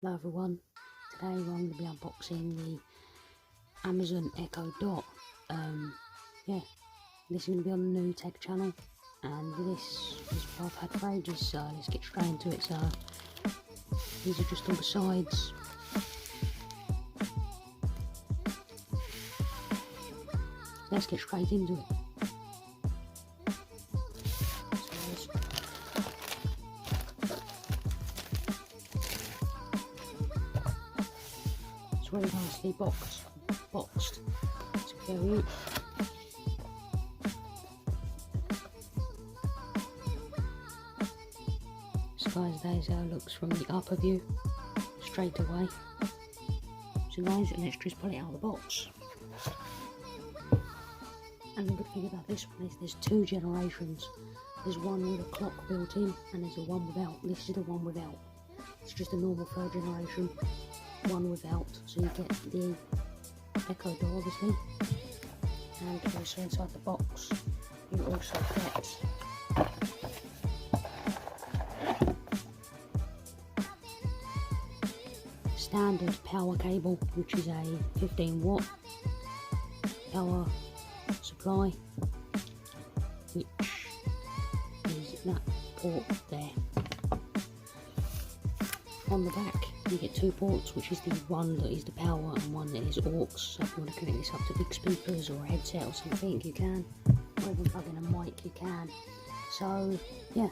Hello everyone, today I'm going to be unboxing the Amazon Echo Dot. Yeah, this is going to be on the new tech channel, and this is what I've had for ages, so let's get straight into it. So these are just all the sides. Let's get straight into it. It's very nicely boxed. It's very So guys, that is how it looks from the upper view, straight away. So guys, let's just pull it out of the box. And the good thing about this one is there's two generations. There's one with a clock built in, and there's the one without. This is the one without. It's just a normal third generation, one without. So you get the Echo Dot obviously, and also inside the box you also get standard power cable, which is a 15-watt power supply, which is that port there. On the back you get two ports, which is the one that is the power and one that is aux. So if you want to connect this up to big speakers or a headset or something, you can, or even plug in a mic, you can. So yeah,